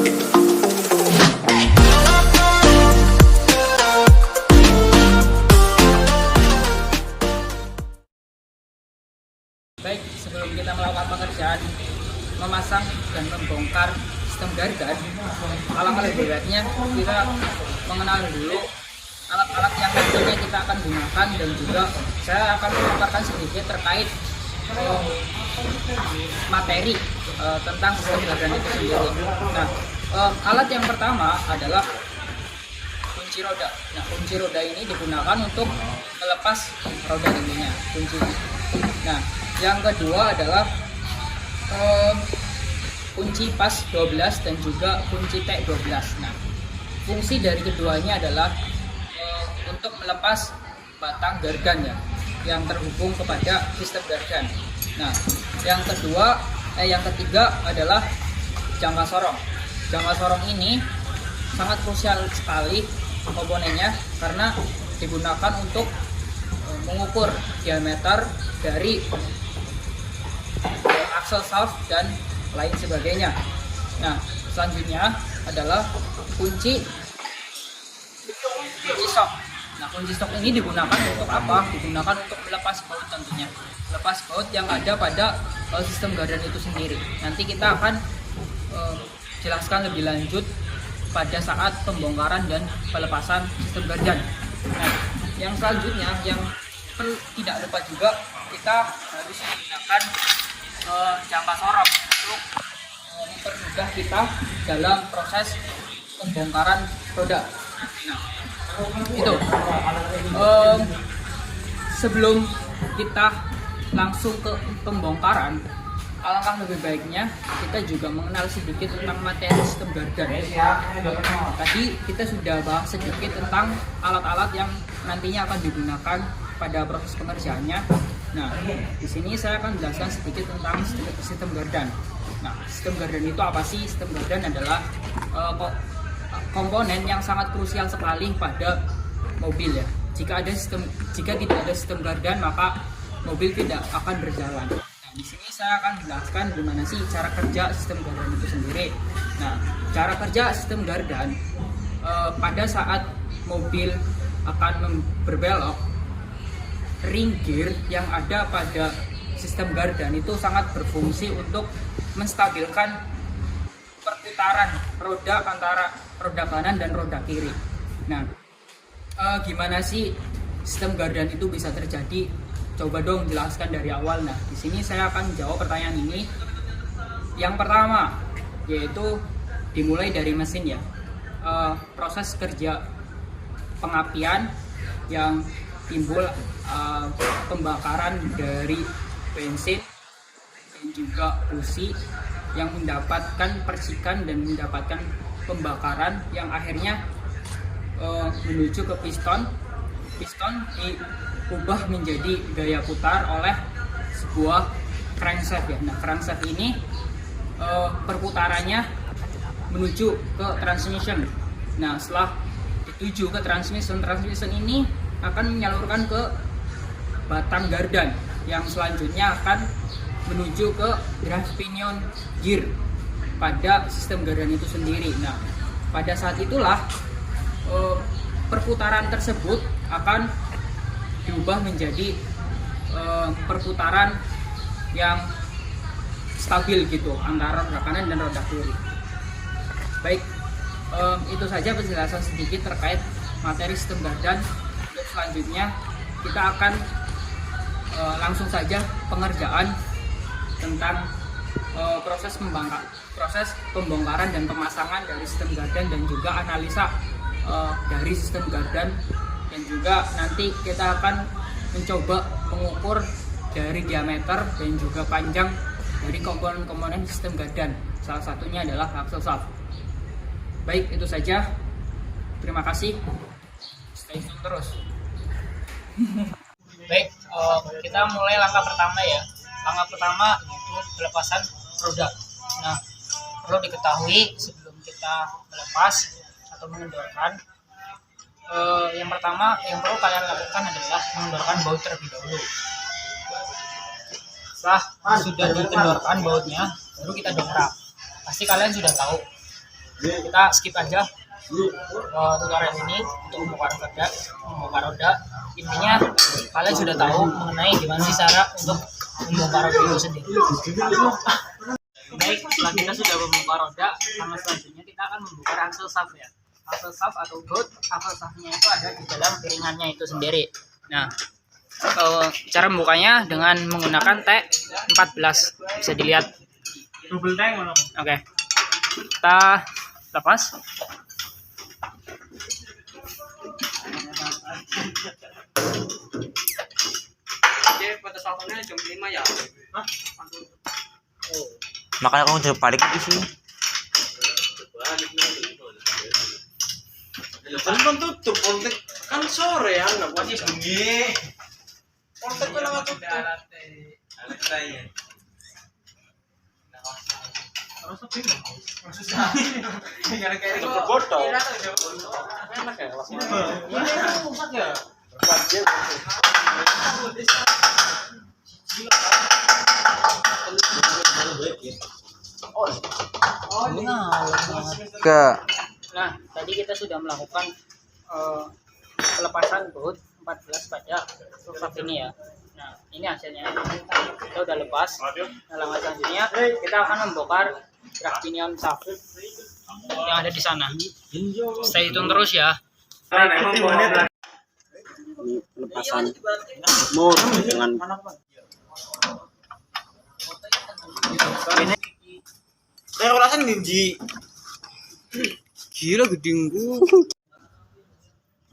Baik, sebelum kita melakukan pekerjaan memasang dan membongkar sistem gardan, alangkah lebih baiknya kita mengenal dulu alat-alat yang nantinya kita akan gunakan, dan juga saya akan memaparkan sedikit terkait materi tentang sistem gardan itu sendiri. Nah, alat yang pertama adalah kunci roda. Nah, kunci roda ini digunakan untuk melepas roda intinya, kuncinya. Nah, yang kedua adalah kunci pas 12 dan juga kunci T12. Nah, fungsi dari keduanya adalah untuk melepas batang gardan ya, yang terhubung kepada sistem gardan. Nah, yang ketiga adalah jangka sorong. Jangka sorong ini sangat krusial sekali komponennya, karena digunakan untuk mengukur diameter dari axle shaft dan lain sebagainya. Nah, selanjutnya adalah kunci shock. Nah, kunci shock ini digunakan untuk apa? Digunakan untuk melepas baut tentunya. Lepas baut yang ada pada sistem gardan itu sendiri. Nanti kita akan jelaskan lebih lanjut pada saat pembongkaran dan pelepasan sistem gardan. Nah, yang selanjutnya yang tidak lupa juga, kita harus menggunakan jangka sorong untuk mempermudah kita dalam proses pembongkaran roda. Nah, itu sebelum kita langsung ke pembongkaran, alangkah lebih baiknya kita juga mengenal sedikit tentang materi sistem gardan. Tadi kita sudah bahas sedikit tentang alat-alat yang nantinya akan digunakan pada proses pengerjaannya. Nah, di sini saya akan jelaskan sedikit tentang sistem gardan. Nah, sistem gardan itu apa sih? Sistem gardan adalah komponen yang sangat krusial sekali pada mobil ya. Jika tidak ada sistem gardan, maka mobil tidak akan berjalan. Nah, di sini saya akan jelaskan gimana sih cara kerja sistem gardan itu sendiri. Nah, cara kerja sistem gardan pada saat mobil akan berbelok, ring gear yang ada pada sistem gardan itu sangat berfungsi untuk menstabilkan perputaran roda antara roda kanan dan roda kiri. Nah, gimana sih sistem gardan itu bisa terjadi? Coba dong jelaskan dari awal. Nah, di sini saya akan jawab pertanyaan ini. Yang pertama yaitu dimulai dari mesin ya. Proses kerja pengapian yang timbul pembakaran dari bensin dan juga busi yang mendapatkan percikan dan mendapatkan pembakaran yang akhirnya menuju ke piston diubah menjadi gaya putar oleh sebuah crankshaft ya. Nah, crankshaft ini perputarannya menuju ke transmission. Nah, setelah dituju ke transmission ini akan menyalurkan ke batang gardan yang selanjutnya akan menuju ke drive pinion gear pada sistem gardan itu sendiri. Nah, pada saat itulah perputaran tersebut akan diubah menjadi perputaran yang stabil gitu antara roda kanan dan roda kiri. Baik, itu saja penjelasan sedikit terkait materi sistem gardan. Untuk selanjutnya kita akan langsung saja pengerjaan tentang proses pembongkaran dan pemasangan dari sistem gardan dan juga analisa dari sistem gardan, dan juga nanti kita akan mencoba mengukur dari diameter dan juga panjang dari komponen-komponen sistem gardan. Salah satunya adalah axle shaft. Baik, itu saja. Terima kasih. Stay tune terus. Baik, kita mulai langkah pertama ya. Langkah pertama yaitu pelepasan roda. Nah, perlu diketahui sebelum kita melepas atau mengendorkan, yang pertama yang perlu kalian lakukan adalah mengendorkan baut terlebih dahulu. Setelah sudah dikendorkan bautnya, baru kita dongkrak. Pasti kalian sudah tahu kita skip aja tutorial ini untuk membongkar roda. Intinya kalian sudah tahu mengenai gimana sih cara untuk membongkar roda itu sendiri. Baik, setelah kita sudah membongkar roda, sama selanjutnya kita akan membongkar axle shaft ya. Axle shaft atau bolt, axle shaftnya itu ada di dalam piringannya itu sendiri. Nah, cara membukanya dengan menggunakan T14, bisa dilihat. Double tank mana? Oke, kita lepas. Oke, pada saatnya jam 5 ya. Hah? Makanya kamu udah balik di sini. Kan tutup poltek kan sore ya, nggak masih bengi. Poltek kan nggak tutup. Alat saya. Terus apa ini? Susah. Gara-gara itu botol. Enak ya? Ini rusak ya? Nah, tadi kita sudah melakukan pelepasan baut 14 pada rusak ini ya. Nah, ini hasilnya. Kita udah lepas. Nah, langkah selanjutnya kita akan membongkar drag pinion shaft yang ada di sana. Stay tune terus ya. Lepasan mur dengan Saya rasain gigi. gila gedingku.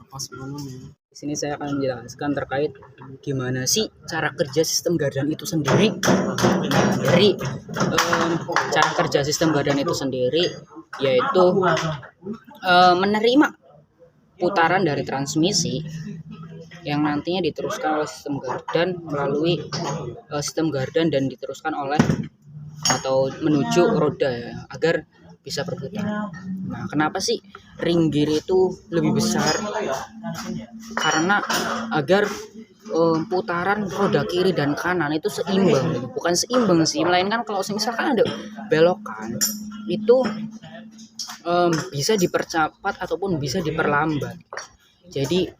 Lepas mana nih? Di sini saya akan menjelaskan terkait gimana sih cara kerja sistem gardan itu sendiri. Nah, dari cara kerja sistem gardan itu sendiri yaitu menerima putaran dari transmisi yang nantinya diteruskan oleh sistem gardan melalui sistem gardan dan diteruskan oleh atau menuju roda ya, agar bisa berputar. Nah, kenapa sih ring gear itu lebih besar? Karena agar putaran roda kiri dan kanan itu seimbang. Bukan seimbang sih, melainkan kalau misalkan ada belokan itu bisa dipercepat ataupun bisa diperlambat. Jadi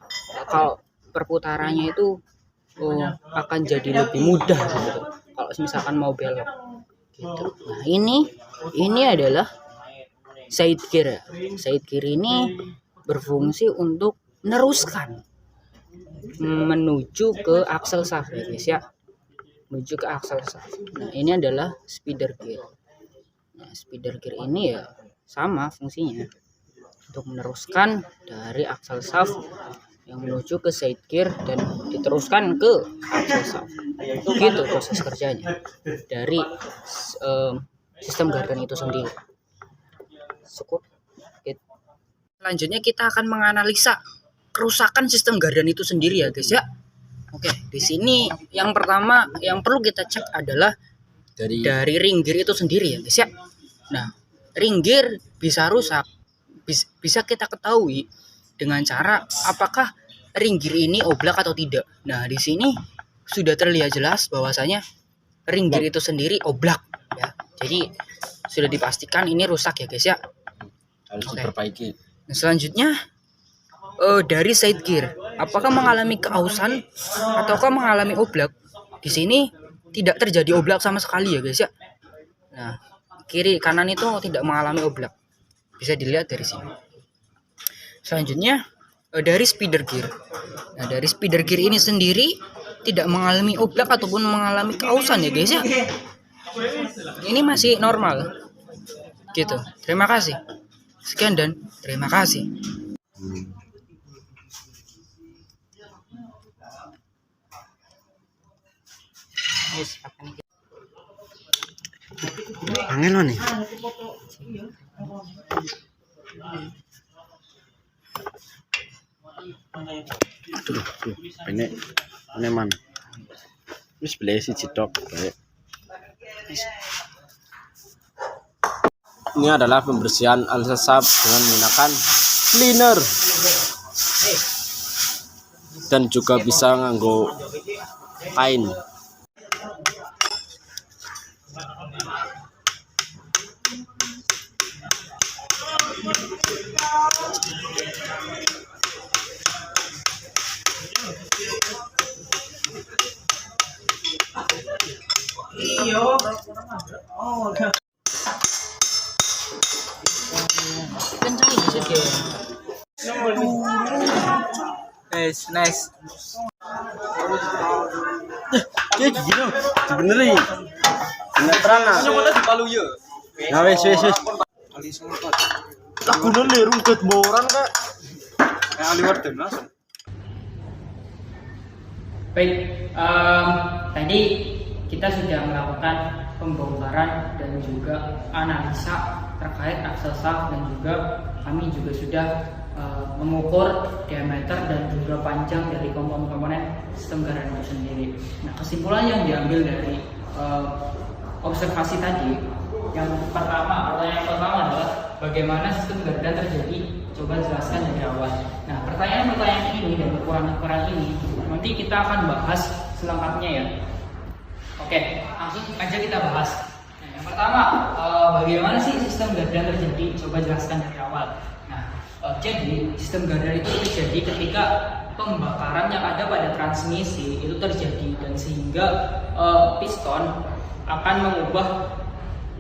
kalau perputarannya itu akan jadi lebih mudah gitu kalau misalkan mau belok gitu. Nah, ini adalah side gear. Side gear ini berfungsi untuk meneruskan menuju ke axle shaft ya guys ya, menuju ke axle shaft. Nah, ini adalah speeder gear. Nah, speeder gear ini ya sama fungsinya untuk meneruskan dari axle shaft yang menuju ke side gear dan diteruskan ke axle shaft. Gitu proses kerjanya dari sistem gardan itu sendiri. Cukup. Selanjutnya kita akan menganalisa kerusakan sistem gardan itu sendiri ya guys ya. Oke, di sini yang pertama yang perlu kita cek adalah dari ring gear itu sendiri ya guys ya. Nah, ring gear bisa rusak, bisa kita ketahui dengan cara apakah ring gear ini oblak atau tidak. Nah, di sini sudah terlihat jelas bahwasanya ring gear itu sendiri oblak ya. Jadi sudah dipastikan ini rusak ya guys ya. Harus diperbaiki. Nah, selanjutnya dari side gear, apakah mengalami keausan ataukah mengalami oblak? Di sini tidak terjadi oblak sama sekali ya guys ya. Nah, kiri kanan itu tidak mengalami oblak. Bisa dilihat dari sini. Selanjutnya dari speeder gear. Nah, dari speeder gear ini sendiri tidak mengalami oblak ataupun mengalami keausan ya guys ya. Ini masih normal. Gitu. Terima kasih. Sekian dan terima kasih. Angin lo nih. Aduh, ini man. Wis beli si cidok baik. Ini adalah pembersihan axle shaft dengan menggunakan cleaner dan juga bisa nganggo kain. again. Nice. Kayak gitu. Benerin. Beneran ah. Nah, wes. Aku nih rungket boran kak. Baik, tadi kita sudah melakukan pembongkaran dan juga analisa terkait aksel saf, dan juga kami juga sudah mengukur diameter dan juga panjang dari komponen-komponen sistem gardan itu sendiri. Nah, kesimpulan yang diambil dari observasi tadi, yang pertama adalah bagaimana sistem gardan terjadi. Coba jelaskan dari awal. Nah, pertanyaan-pertanyaan ini dan ukuran-ukuran ini nanti kita akan bahas selengkapnya ya. Oke, langsung aja kita bahas. Nah, yang pertama, bagaimana sih sistem gardan terjadi? Coba jelaskan dari awal. Nah, jadi sistem gardan itu terjadi ketika pembakaran yang ada pada transmisi itu terjadi, dan sehingga piston akan mengubah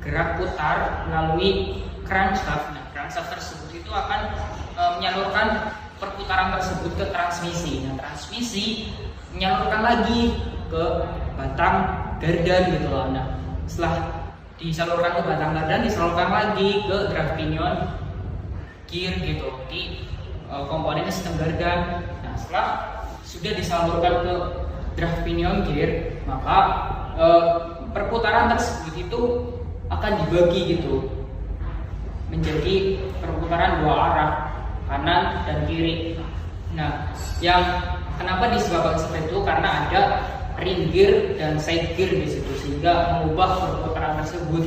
gerak putar melalui crankshaft. Nah, crankshaft tersebut itu akan menyalurkan perputaran tersebut ke transmisi. Nah, transmisi menyalurkan lagi ke batang gardan gitu loh. Nah, setelah disalurkan ke batang gardan, disalurkan lagi ke drive pinion gear gitu di komponen sistem gardan. Nah, setelah sudah disalurkan ke drive pinion gear, maka perputaran tersebut itu akan dibagi gitu menjadi perputaran dua arah, kanan dan kiri. Nah, yang kenapa disebabkan seperti itu karena ada ring gear dan side gear di situ, sehingga mengubah perputaran tersebut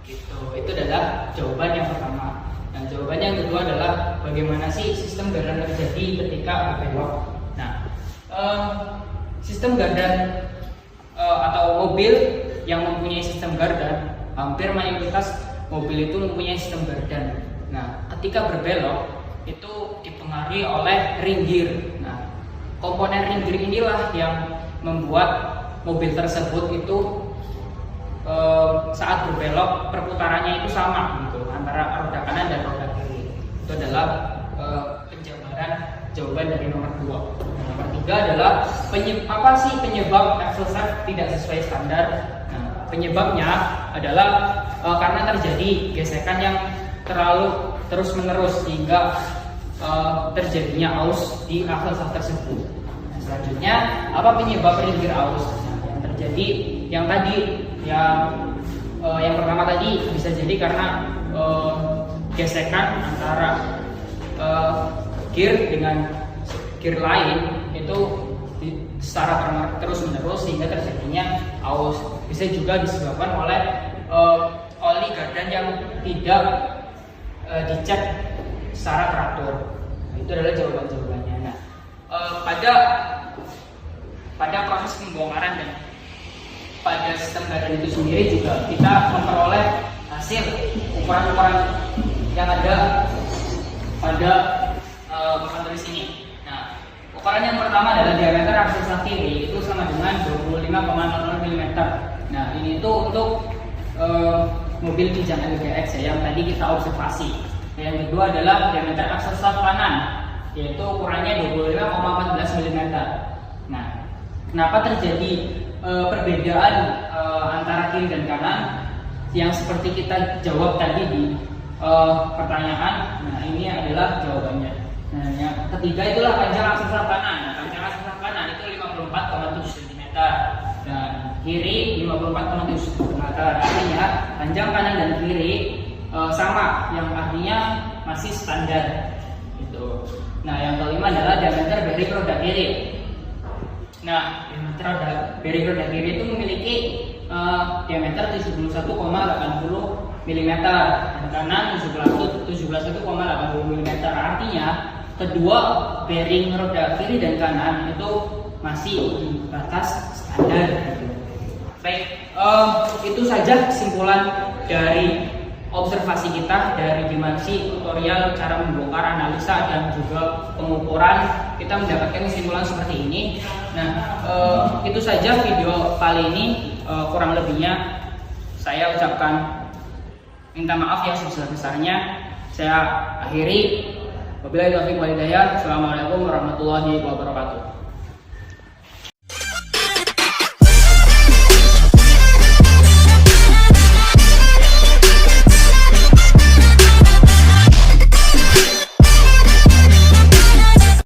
gitu. Itu adalah jawaban yang pertama. Nah, jawaban yang kedua adalah bagaimana sih sistem gardan terjadi ketika berbelok. Nah, sistem gardan atau mobil yang mempunyai sistem gardan, hampir mayoritas mobil itu mempunyai sistem gardan. Nah, ketika berbelok itu dipengaruhi oleh ring gear. Nah, komponen ring gear inilah yang membuat mobil tersebut itu saat berbelok perputarannya itu sama gitu antara roda kanan dan roda kiri. Itu adalah penjabaran jawaban dari nomor 2. Nomor 3 adalah apa sih penyebab axle shaft tidak sesuai standar? Nah, penyebabnya adalah karena terjadi gesekan yang terlalu terus-menerus sehingga terjadinya aus di axle shaft tersebut. Nah, selanjutnya, apa penyebab ring gear aus? Nah, yang terjadi yang tadi yang pertama tadi bisa jadi karena gesekan antara gear dengan gear lain itu secara terus-menerus sehingga terjadinya aus. Bisa juga disebabkan oleh oli gardan yang tidak dicek secara teratur. Nah, itu adalah jawabannya. Nah, pada proses pembongkaran dan pada sistem gardan itu sendiri juga kita memperoleh hasil ukuran-ukuran yang ada pada papan tulis ini. Nah, ukuran yang pertama adalah diameter axle shaft kiri itu sama dengan 25,00 mm. Nah, ini itu untuk mobil Kijang LGX ya, yang tadi kita observasi. Yang kedua adalah diameter axle shaft kanan, yaitu ukurannya 25,14 mm. Nah, kenapa terjadi perbedaan antara kiri dan kanan yang seperti kita jawab tadi di pertanyaan? Nah, ini adalah jawabannya. Nah, yang ketiga itulah panjang axle shaft kanan. Nah, panjang axle shaft kanan itu 54,7 cm dan kiri 54,7 cm. Artinya panjang kanan dan kiri sama, yang artinya masih standar gitu. Nah, yang kelima adalah diameter bearing roda kiri. Nah, diameter bearing roda kiri itu memiliki diameter 71,80 mm dan kanan 71,80 mm. Artinya kedua bearing roda kiri dan kanan itu masih di batas standar. Baik, itu saja kesimpulan dari observasi kita dari dimensi tutorial cara membongkar, analisa dan juga pengukuran. Kita mendapatkan kesimpulan seperti ini. Nah, itu saja video kali ini. Kurang lebihnya saya ucapkan minta maaf ya sebesar-besarnya. Saya akhiri. Wabillahi taufiq wal hidayah. Assalamualaikum warahmatullahi wabarakatuh.